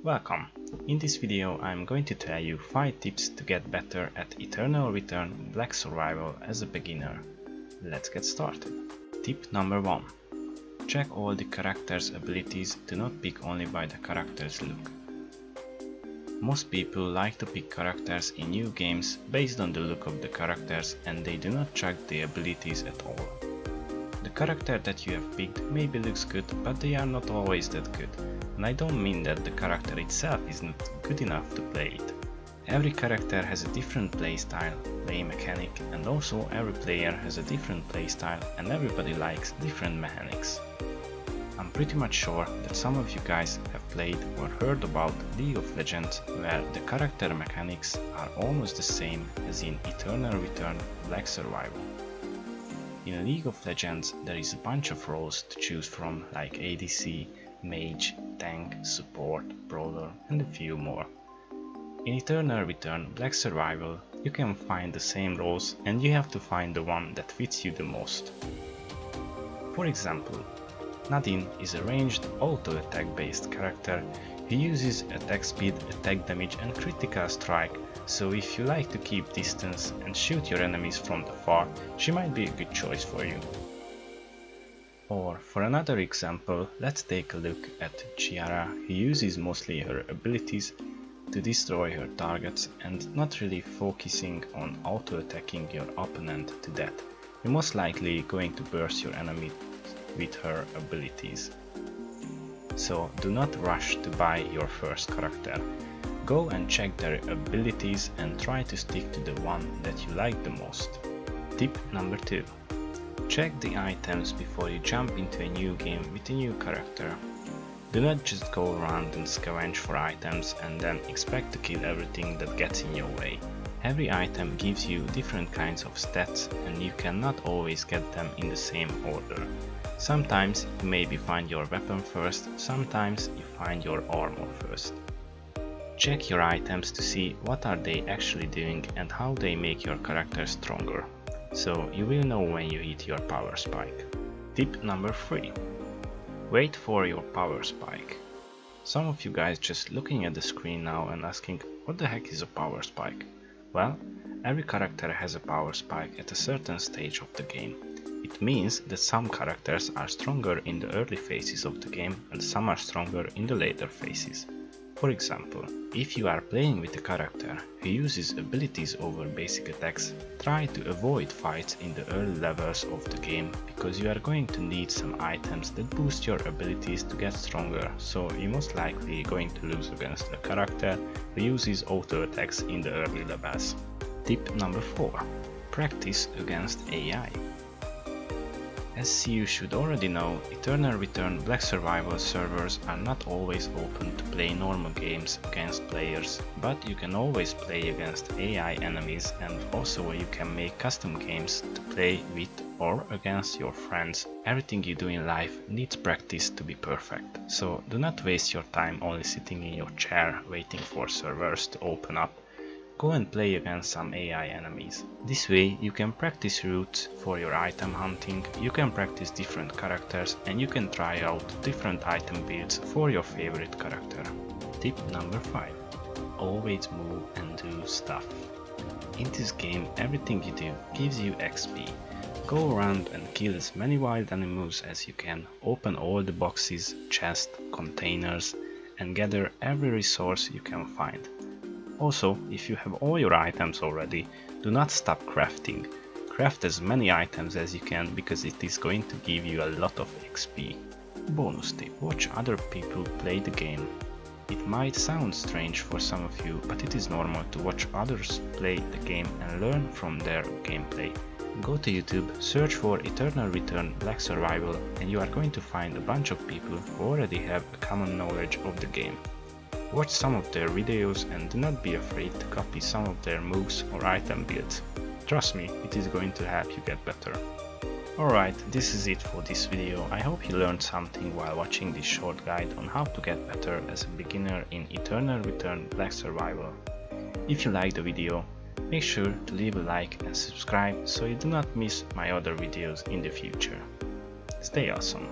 Welcome! In this video I'm going to tell you 5 tips to get better at Eternal Return Black Survival as a beginner. Let's get started. Tip number 1. Check all the character's abilities, do not pick only by the character's look. Most people like to pick characters in new games based on the look of the characters and they do not check the abilities at all. The character that you have picked maybe looks good, but they are not always that good. And I don't mean that the character itself is not good enough to play it. Every character has a different playstyle, play mechanic, and also every player has a different playstyle and everybody likes different mechanics. I'm pretty much sure that some of you guys have played or heard about League of Legends, where the character mechanics are almost the same as in Eternal Return Black Survival. In League of Legends there is a bunch of roles to choose from, like ADC, Mage, Tank, Support, Brawler and a few more. In Eternal Return Black Survival you can find the same roles and you have to find the one that fits you the most. For example, Nadine is a ranged auto-attack based character who uses attack speed, attack damage and critical strike, so if you like to keep distance and shoot your enemies from the far, she might be a good choice for you. Or for another example, let's take a look at Chiara, who uses mostly her abilities to destroy her targets and not really focusing on auto-attacking your opponent to death. You're most likely going to burst your enemy with her abilities. So do not rush to buy your first character. Go and check their abilities and try to stick to the one that you like the most. Tip number 2. Check the items before you jump into a new game with a new character. Do not just go around and scavenge for items and then expect to kill everything that gets in your way. Every item gives you different kinds of stats and you cannot always get them in the same order. Sometimes you maybe find your weapon first, sometimes you find your armor first. Check your items to see what are they actually doing and how they make your character stronger, so you will know when you hit your power spike. Tip number 3. Wait for your power spike. Some of you guys just looking at the screen now and asking, what the heck is a power spike? Well, every character has a power spike at a certain stage of the game. It means that some characters are stronger in the early phases of the game and some are stronger in the later phases. For example, if you are playing with a character who uses abilities over basic attacks, try to avoid fights in the early levels of the game because you are going to need some items that boost your abilities to get stronger, so you're most likely going to lose against a character who uses auto attacks in the early levels. Tip number 4. Practice against AI. As you should already know, Eternal Return Black Survival servers are not always open to play normal games against players, but you can always play against AI enemies and also you can make custom games to play with or against your friends. Everything you do in life needs practice to be perfect, so do not waste your time only sitting in your chair waiting for servers to open up. Go and play against some AI enemies. This way you can practice routes for your item hunting, you can practice different characters and you can try out different item builds for your favorite character. Tip number 5. Always move and do stuff. In this game everything you do gives you XP. Go around and kill as many wild animals as you can, open all the boxes, chests, containers and gather every resource you can find. Also, if you have all your items already, do not stop crafting. Craft as many items as you can because it is going to give you a lot of XP. Bonus tip: watch other people play the game. It might sound strange for some of you, but it is normal to watch others play the game and learn from their gameplay. Go to YouTube, search for Eternal Return Black Survival and you are going to find a bunch of people who already have a common knowledge of the game. Watch some of their videos and do not be afraid to copy some of their moves or item builds. Trust me, it is going to help you get better. Alright, this is it for this video. I hope you learned something while watching this short guide on how to get better as a beginner in Eternal Return Black Survival. If you liked the video, make sure to leave a like and subscribe so you do not miss my other videos in the future. Stay awesome!